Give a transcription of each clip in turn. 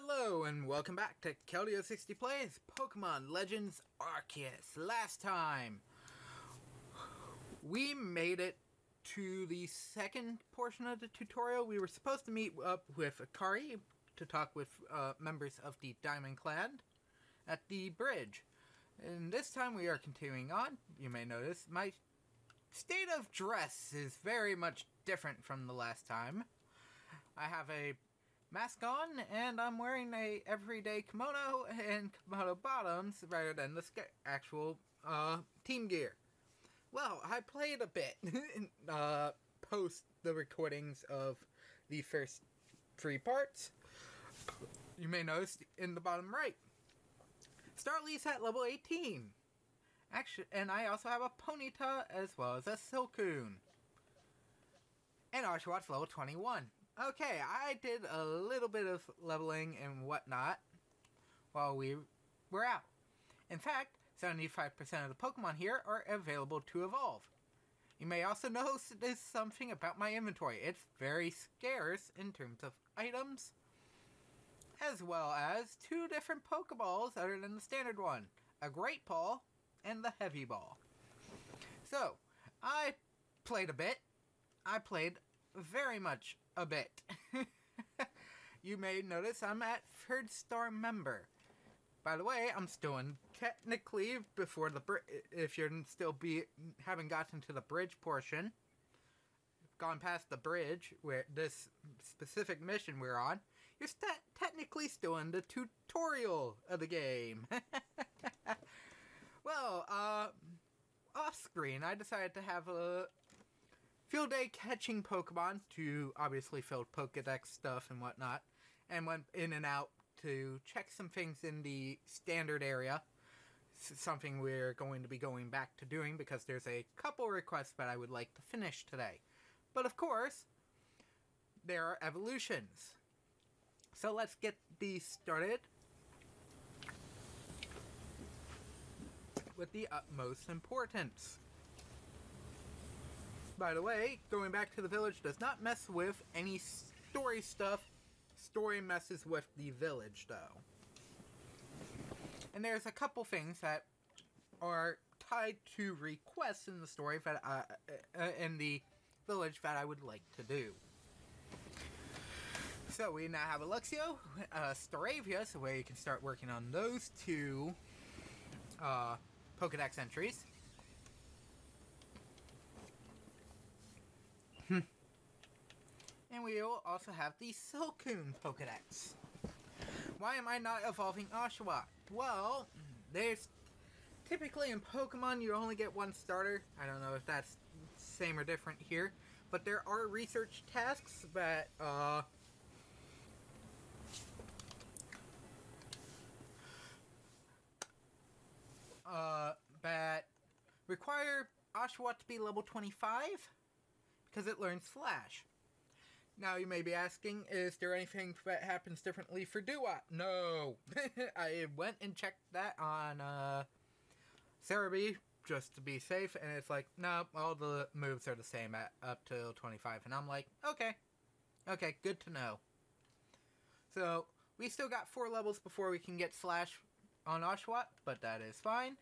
Hello and welcome back to Keldeo60 Plays Pokemon Legends Arceus. Last time, we made it to the second portion of the tutorial. We were supposed to meet up with Akari to talk with members of the Diamond Clan at the bridge. And this time we are continuing on. You may notice my state of dress is very much different from the last time. I have a mask on, and I'm wearing a everyday kimono and kimono bottoms rather than the actual team gear. Well, I played a bit post the recordings of the first 3 parts. You may notice in the bottom right, Starly's at level 18. Actually, and I also have a Ponyta as well as a Silcoon. And Oshawott level 21. Okay, I did a little bit of leveling and whatnot while we were out. In fact, 75% of the Pokemon here are available to evolve. You may also notice something about my inventory. It's very scarce in terms of items, as well as 2 different Pokeballs other than the standard one. A Great Ball and the Heavy Ball. So, I played a bit. I played very much a bit. You may notice I'm at 3rd star member. By the way, I'm still in technically before the if you're still haven't gotten to the bridge portion, gone past the bridge where this specific mission we're on, you're technically still in the tutorial of the game. Well, off screen I decided to have a field day catching Pokemon to obviously fill Pokedex stuff and whatnot, and went in and out to check some things in the standard area. Something we're going to be going back to doing because there's a couple requests that I would like to finish today. But of course, there are evolutions. So let's get these started with the utmost importance. By the way, going back to the village does not mess with any story stuff. Story messes with the village, though. And there's a couple things that are tied to requests in the story that in the village that I would like to do. So we now have Luxio, Staravia, so where you can start working on those 2 Pokedex entries. And we will also have the Silcoon Pokedex. Why am I not evolving Oshawott? Well, there's typically in Pokemon you only get 1 starter. I don't know if that's same or different here, but there are research tasks that that require Oshawott to be level 25 because it learns Flash. Now you may be asking, is there anything that happens differently for Dewott? No! I went and checked that on Cerebi just to be safe, and it's like, no, all the moves are the same at up till 25. And I'm like, okay. Okay, good to know. So, we still got 4 levels before we can get Slash on Oshawott, but that is fine.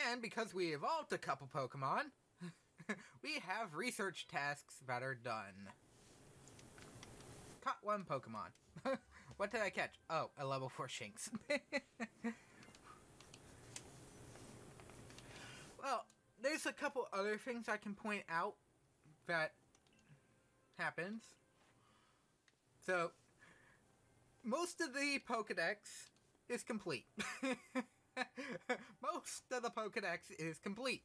And because we evolved a couple Pokemon, we have research tasks that are done. Caught 1 Pokemon. What did I catch? Oh, a level 4 Shinx. Well, there's a couple other things I can point out that happens. So, most of the Pokedex is complete. Most of the Pokedex is complete.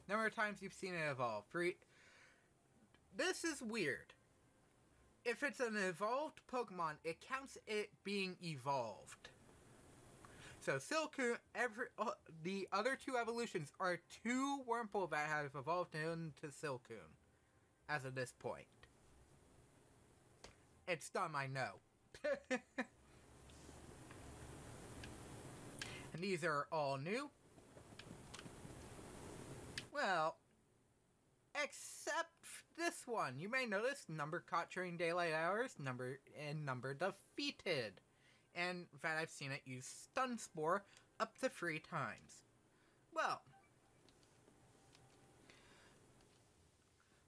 Number of times you've seen it evolve. This is weird. If it's an evolved Pokemon, it counts it being evolved. So Silcoon, the other 2 evolutions are 2 Wurmple that have evolved into Silcoon as of this point. It's dumb, I know. And these are all new. Well, Except this one. You may notice number caught during daylight hours, number defeated. And in fact, I've seen it use Stun Spore up to 3 times. Well,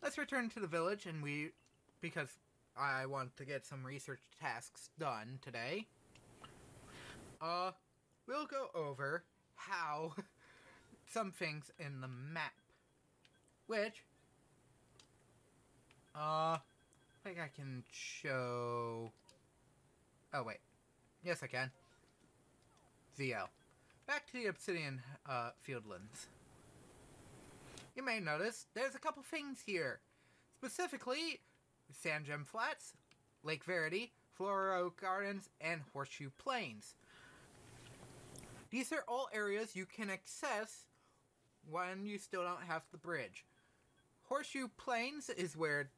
let's return to the village, and because I want to get some research tasks done today, we'll go over how some things in the map, which, I think I can show, oh wait, yes I can, ZL. Back to the Obsidian, Fieldlands. You may notice there's a couple things here. Specifically, Sand Gem Flats, Lake Verity, Floro Gardens, and Horseshoe Plains. These are all areas you can access when you still don't have the bridge. Horseshoe Plains is where,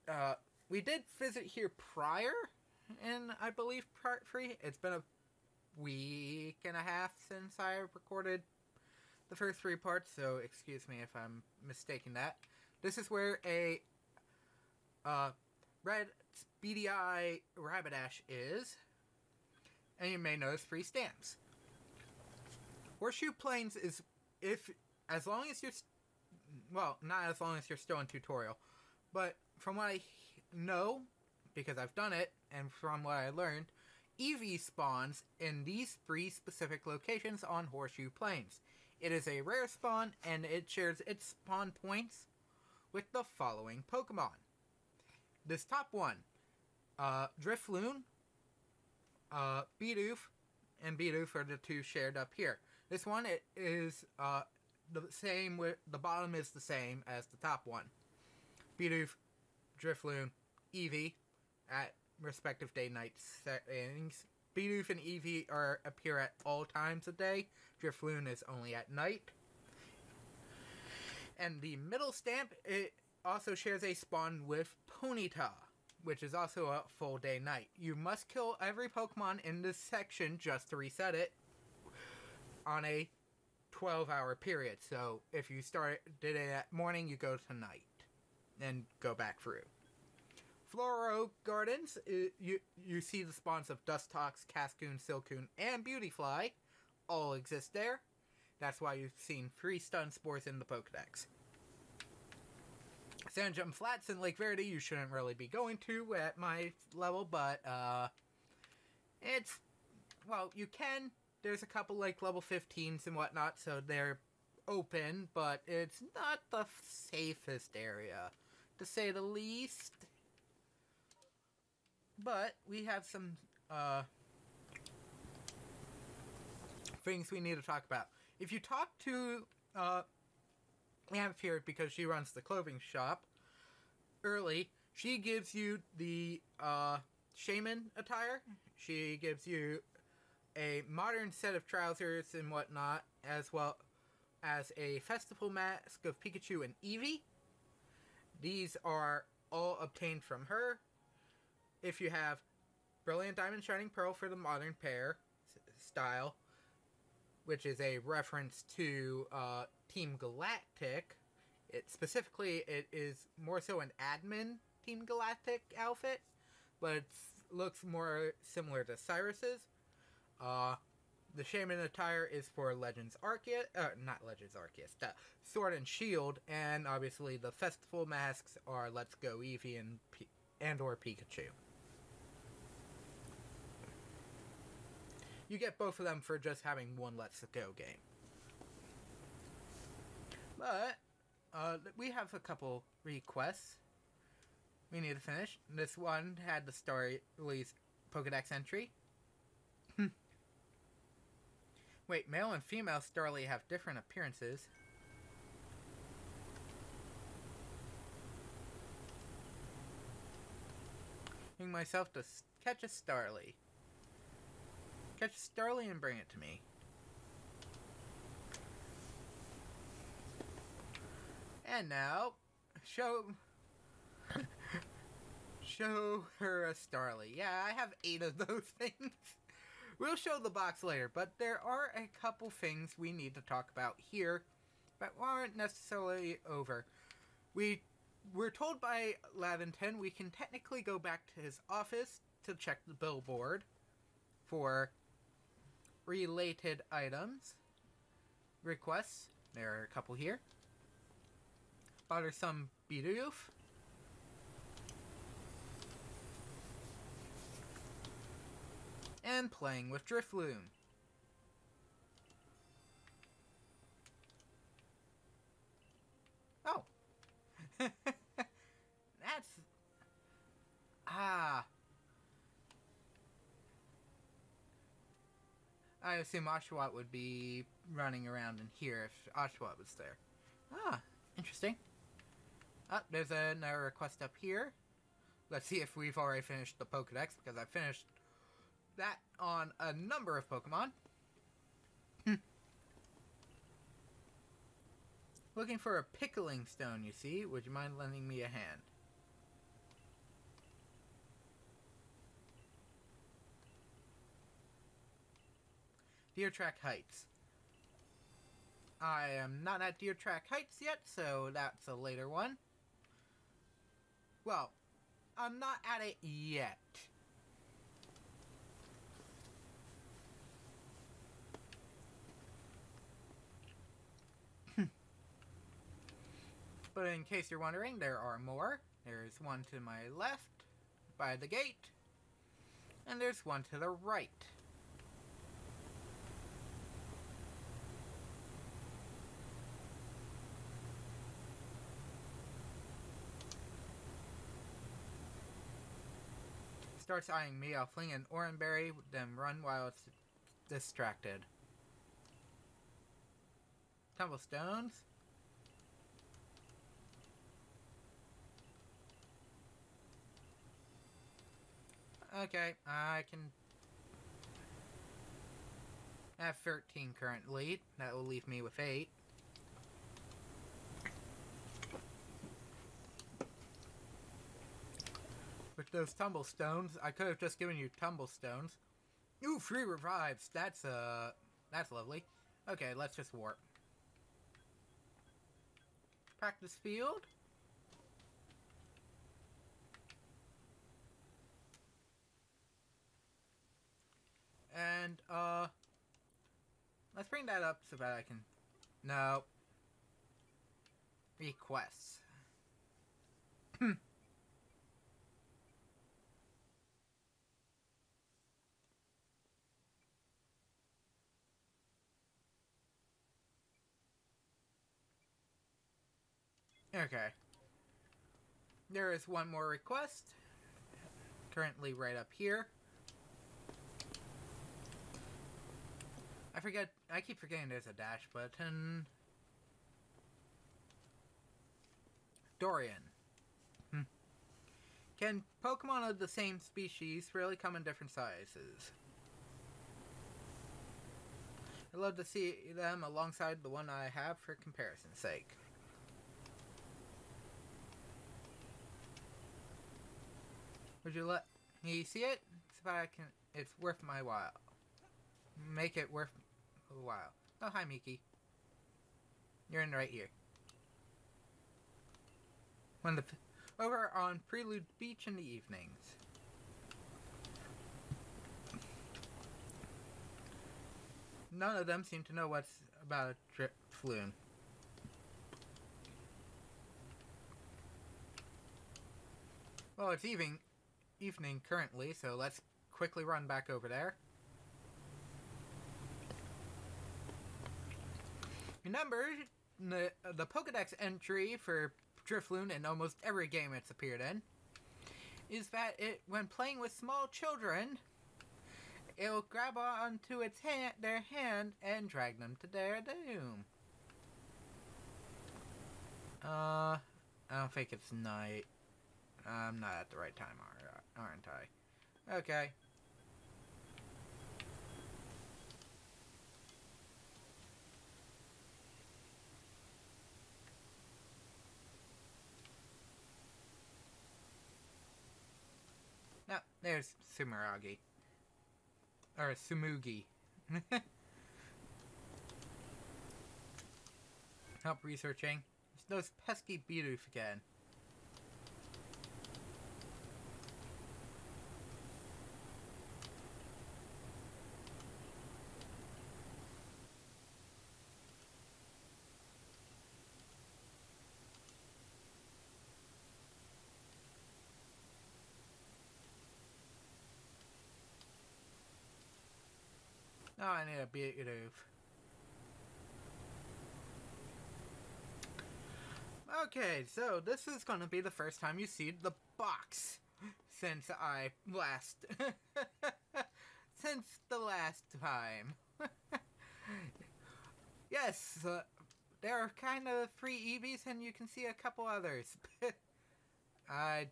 we did visit here prior, in, I believe, part 3. It's been a week and a half since I recorded the first 3 parts, so excuse me if I'm mistaking that. This is where a red beady eye Rapidash is, and you may notice 3 stamps. Horseshoe Plains is, as long as you're, well, not as long as you're still in tutorial, but from what I know, because I've done it, and from what I learned, Eevee spawns in these 3 specific locations on Horseshoe Plains. It is a rare spawn, and it shares its spawn points with the following Pokemon. This top one, Drifloon, Bidoof, and Bidoof are the 2 shared up here. This one, it is the same, with the bottom is the same as the top one. Bidoof, Drifloon, Eevee at respective day-night settings. Bidoof and Eevee appear at all times of day. Drifloon is only at night. And the middle stamp, it also shares a spawn with Ponyta, which is also a full day night. You must kill every Pokemon in this section just to reset it on a 12-hour period. So if you did it at morning, you go to night and go back through. Floro Gardens, you see the spawns of Dustox, Cascoon, Silcoon, and Beautyfly all exist there. That's why you've seen 3 Stun Spores in the Pokedex. Sand Gem Flats in Lake Verity you shouldn't really be going to at my level, but it's, well, you can. There's a couple like level 15s and whatnot, so they're open, but it's not the safest area, to say the least. But we have some things we need to talk about. If you talk to Amphere, because she runs the clothing shop, early, she gives you the shaman attire. She gives you a modern set of trousers and whatnot, as well as a festival mask of Pikachu and Eevee. These are all obtained from her. If you have Brilliant Diamond Shining Pearl for the modern pair style, which is a reference to Team Galactic, it is more so an admin Team Galactic outfit, but it looks more similar to Cyrus's. The Shaman attire is for Legends Arceus, not Legends Arceus, Sword and Shield, and obviously the festival masks are Let's Go Eevee and or Pikachu. You get both of them for just having one Let's Go game. But, we have a couple requests we need to finish. This one had the story release Pokedex entry. Wait, male and female Starly have different appearances. Bring myself to catch a Starly. Catch a Starly and bring it to me. And now, show her a Starly. Yeah, I have 8 of those things. We'll show the box later, but there are a couple things we need to talk about here that aren't necessarily over. We We're told by Lavington we can technically go back to his office to check the billboard for related items. Requests. There are a couple here. Bought her some Bidoof. And playing with Drifloon. Oh. That's... Ah. I assume Oshawott would be running around in here if Oshawott was there. Ah, interesting. Ah, there's another request up here. Let's see if we've already finished the Pokedex, because I finished that on a number of Pokemon. Looking for a pickling stone, you see. Would you mind lending me a hand? Deer Track Heights. I am not at Deer Track Heights yet, so that's a later one. Well, I'm not at it yet. But in case you're wondering, there are more. There's one to my left, by the gate, and there's one to the right. Starts eyeing me, I'll fling an Oranberry, then run while it's distracted. Tumblestones. Okay, I can... I have 13 currently. That will leave me with 8. With those tumblestones, I could have just given you tumblestones. Ooh, free revives. That's lovely. Okay, let's just warp. Practice field. And, let's bring that up so that I can... No. Requests. Okay. There is one more request. Currently right up here. I keep forgetting there's a dash button. Dorian. Can Pokemon of the same species really come in different sizes? I'd love to see them alongside the one I have for comparison's sake. Would you let me see it? So that I can, it's worth my while. Make it worth a while. Oh, hi, Miki. You're in right here. Over on Prelude Beach in the evenings. None of them seem to know what's about a Drifloon. Well, it's evening currently, so let's quickly run back over there. Remember, the Pokedex entry for Drifloon in almost every game it's appeared in is that when playing with small children, it'll grab onto their hand and drag them to their doom. I don't think it's night. I'm not at the right time, aren't I? Okay. No, there's Sumeragi. Or Sumugi. Help researching. It's those pesky Bidoof again. Oh, I need a beetroot. Okay, so this is gonna be the first time you see the box since I last... since the last time. Yes, there are kind of 3 Eevees and you can see a couple others. I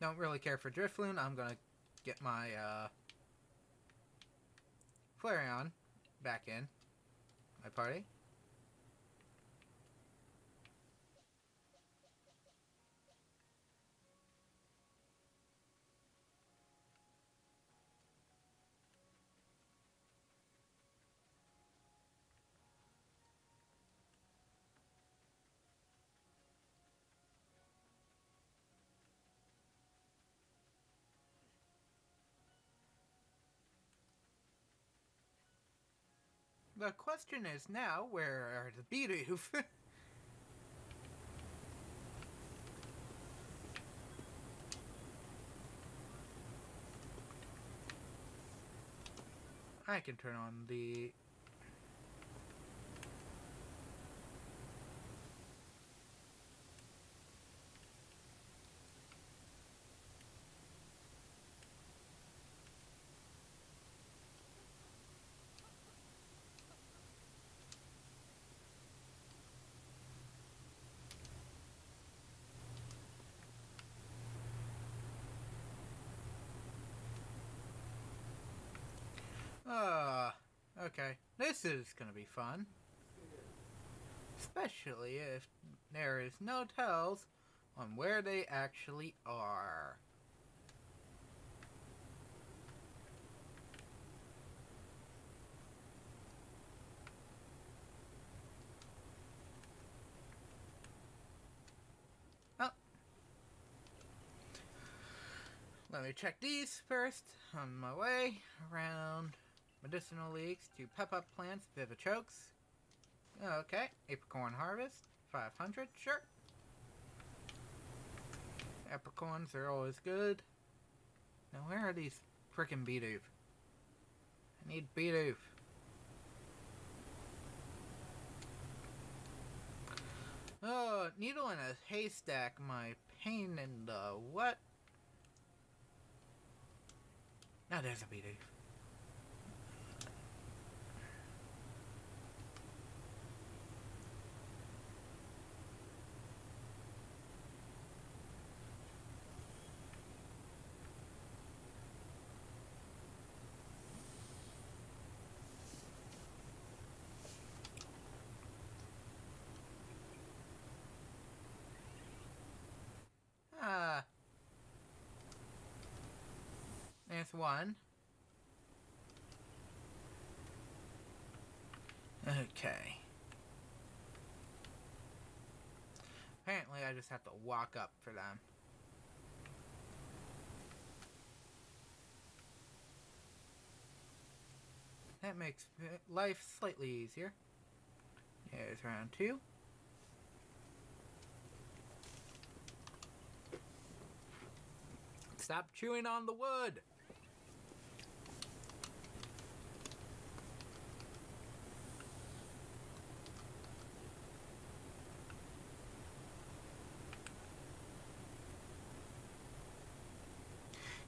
don't really care for Drifloon. I'm gonna get my Flareon back in my party. The question is now, where are the Bidoof? I can turn on the... Okay. This is gonna be fun. Especially if there is no tells on where they actually are. Oh. Let me check these first. On my way around medicinal leagues to pep up plants, Vivichokes. Okay, apricorn harvest, 500, sure. Apricorns are always good. Now where are these frickin' Bidoof? I need Bidoof. Oh, needle in a haystack, my pain in the what? Now there's a Bidoof. There's one. Okay. Apparently I just have to walk up for them. That makes life slightly easier. There's round 2. Stop chewing on the wood!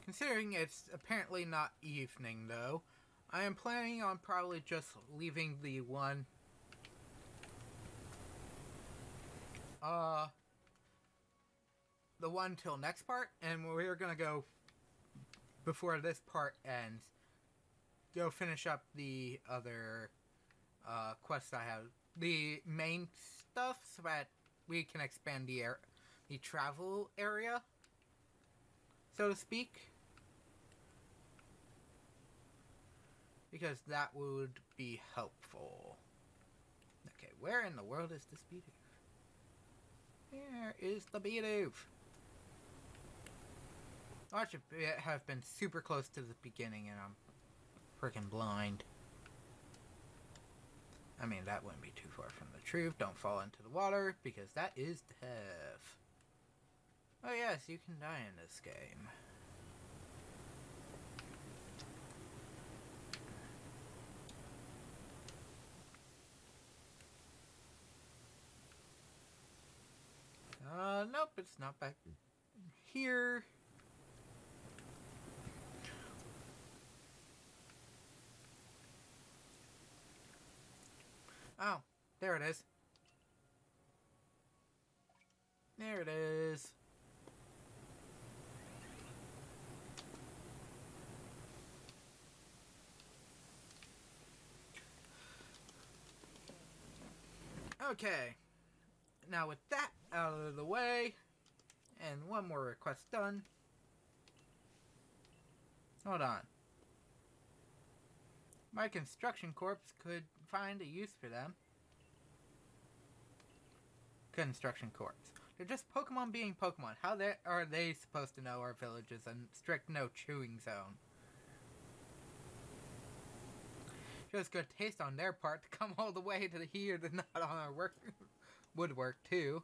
Considering it's apparently not evening, though, I am planning on probably just leaving the one... the one till next part, and we're gonna go, before this part ends, go finish up the other, quests I have. The main stuff, so that we can expand the travel area, so to speak. Because that would be helpful. Okay, where in the world is this Bidoof? Where is the Bidoof? Watch it have been super close to the beginning and I'm freaking blind. I mean, that wouldn't be too far from the truth. Don't fall into the water, because that is death. Oh yes, you can die in this game. Nope, it's not back here. Oh, there it is. There it is. Okay. Now with that out of the way, and one more request done. Hold on. My construction corps could find a use for them. Construction corps. They're just Pokemon being Pokemon. How are they supposed to know our village is a strict no chewing zone? Shows good taste on their part to come all the way to here to not on our woodwork too.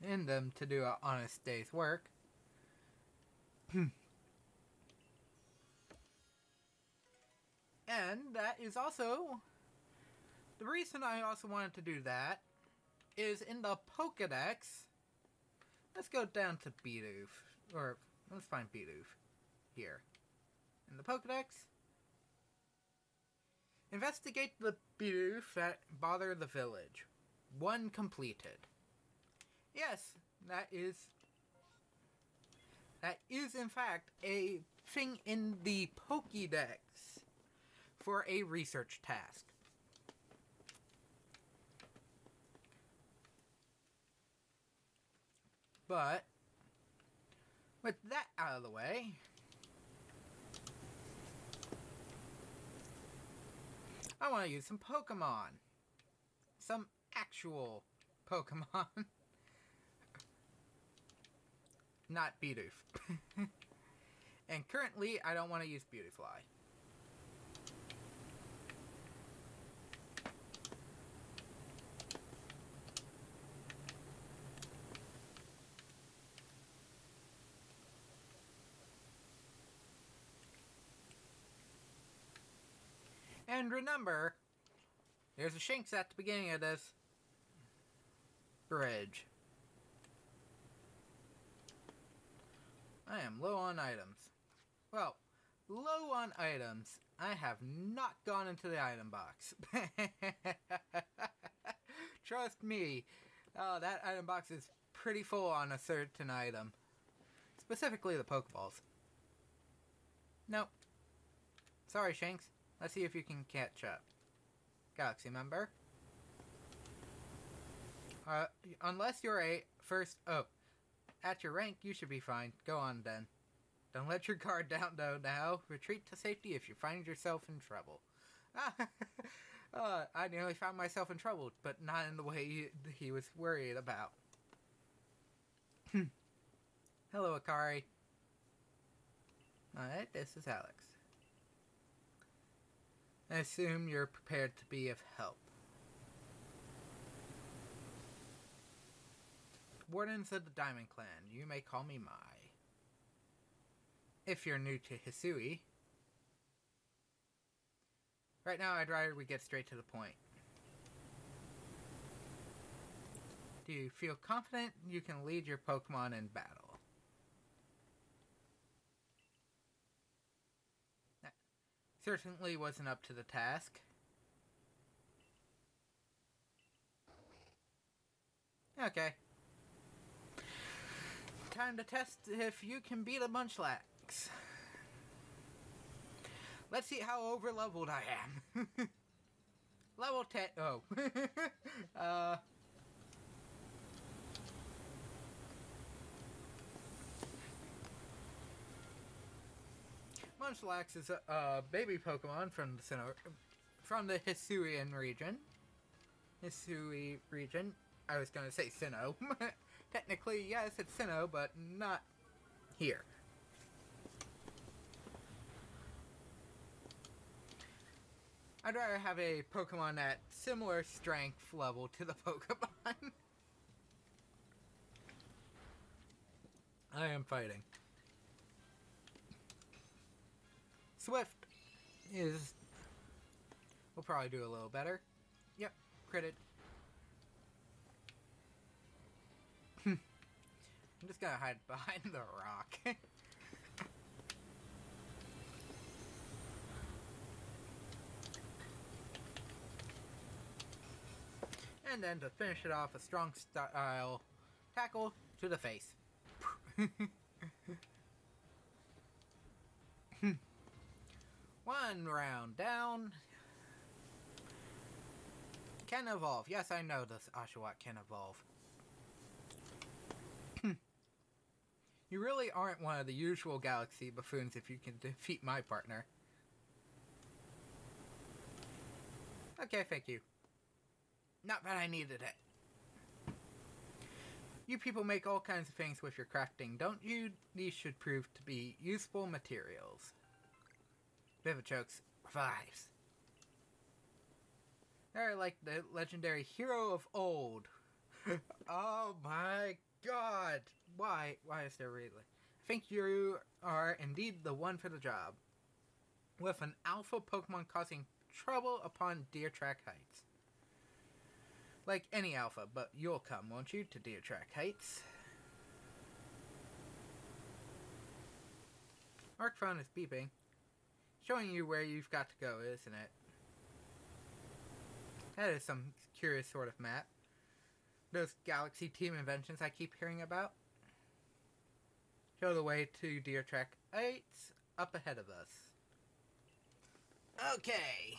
In them to do an honest day's work. And that is also the reason I also wanted to do that is in the Pokedex. Let's go down to Bidoof, or let's find Bidoof here in the Pokedex. Investigate the Bidoof that bother the village. 1 completed. Yes, that is in fact a thing in the Pokédex for a research task. But with that out of the way, I want to use some Pokemon. Some actual Pokemon. Not Bidoof. And currently, I don't want to use Beautifly. And remember, there's a Shinx at the beginning of this bridge. I am low on items. Well, low on items. I have not gone into the item box. Trust me. That item box is pretty full on a certain item. Specifically the Pokeballs. Nope. Sorry, Shanks. Let's see if you can catch up. Galaxy member. Unless you're a first... Oh. At your rank, you should be fine. Go on, then. Don't let your guard down, though, now. Retreat to safety if you find yourself in trouble. I nearly found myself in trouble, but not in the way he was worried about. Hello, Akari. Alright, this is Alex. I assume you're prepared to be of help. Wardens of the Diamond Clan, you may call me Mai. If you're new to Hisui. Right now, I'd rather we get straight to the point. Do you feel confident you can lead your Pokemon in battle? That certainly wasn't up to the task. Okay. Time to test if you can beat a Munchlax. Let's see how over-leveled I am. Level 10. Oh. Munchlax is a baby Pokemon from the Hisuian region. Hisui region. I was gonna say Sinnoh. Technically, yes, it's Sinnoh, but not here. I'd rather have a Pokemon at similar strength level to the Pokemon. I am fighting. Swift is... We'll probably do a little better. Yep, critted. I'm just gonna hide behind the rock. And then to finish it off, a strong style tackle to the face. One round down. Can evolve. Yes, I know this Oshawott can evolve. You really aren't one of the usual galaxy buffoons if you can defeat my partner. Okay, thank you. Not that I needed it. You people make all kinds of things with your crafting, don't you? These should prove to be useful materials. Vivichokes revives. They're like the legendary hero of old. Oh my god! Why is there really? I think you are indeed the one for the job. With an alpha Pokemon causing trouble upon Deer Track Heights. Like any alpha, but you'll come, won't you, to Deer Track Heights? Arc phone is beeping. Showing you where you've got to go, isn't it? That is some curious sort of map. Those galaxy team inventions I keep hearing about. Show the way to Deer Track Heights up ahead of us. Okay.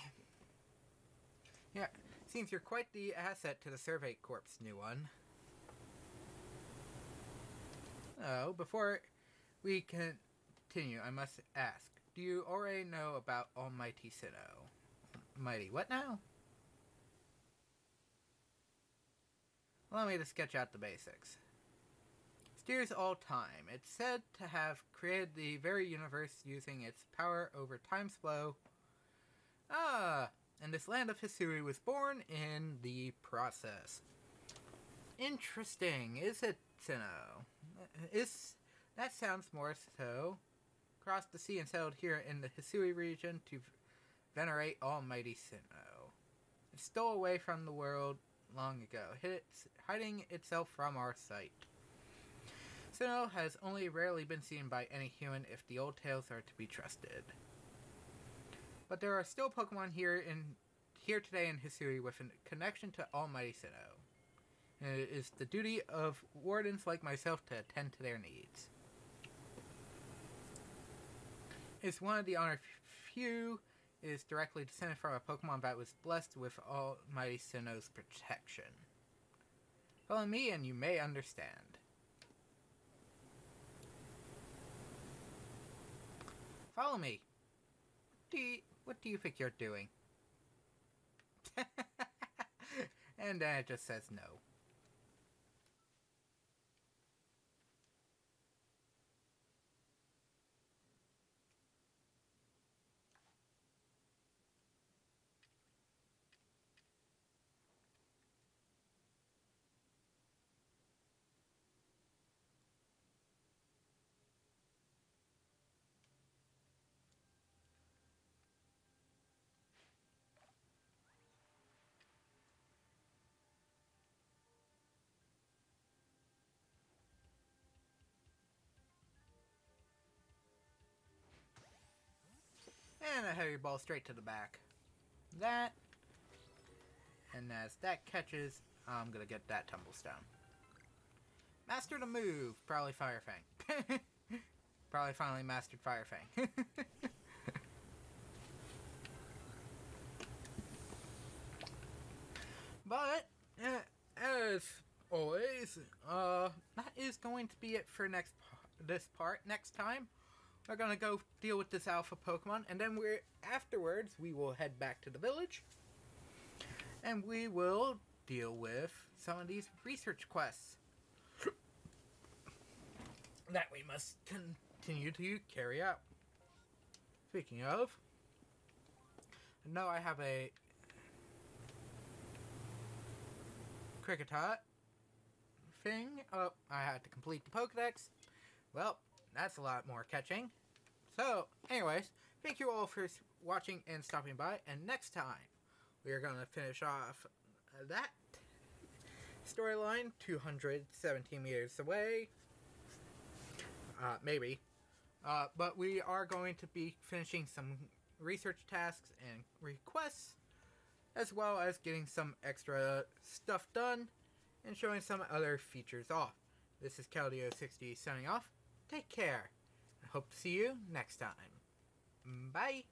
Yeah, seems you're quite the asset to the Survey Corps, new one. Oh, before we continue, I must ask, do you already know about Almighty Sinnoh? Mighty what now? Allow me to sketch out the basics. Steers all time. It's said to have created the very universe using its power over time's flow. And this land of Hisui was born in the process. Interesting, is it, Sinnoh? That sounds more so. Crossed the sea and settled here in the Hisui region to venerate Almighty Sinnoh. It stole away from the world long ago, hiding itself from our sight. Sinnoh has only rarely been seen by any human if the old tales are to be trusted. But there are still Pokemon here today in Hisui with a connection to Almighty Sinnoh. And it is the duty of wardens like myself to attend to their needs. It's one of the honored few is directly descended from a Pokemon that was blessed with Almighty Sinnoh's protection. Follow me and you may understand. Follow me. What do you think you're doing? And then it just says no. And a heavy ball straight to the back. That. And as that catches, I'm gonna get that Tumblestone. Master the move. Probably Fire Fang. Probably finally mastered Fire Fang. But, as always, that is going to be it for this part. Next time, we're gonna go deal with this alpha Pokemon, and then afterwards we will head back to the village, and we will deal with some of these research quests that we must continue to carry out. Speaking of, I know I have a Kricketot thing. Oh, I had to complete the Pokedex. Well, that's a lot more catching. So, anyways, thank you all for watching and stopping by, and next time we are going to finish off that storyline 217 meters away. Maybe. But we are going to be finishing some research tasks and requests, as well as getting some extra stuff done and showing some other features off. This is Caldio60 signing off. Take care. I hope to see you next time. Bye.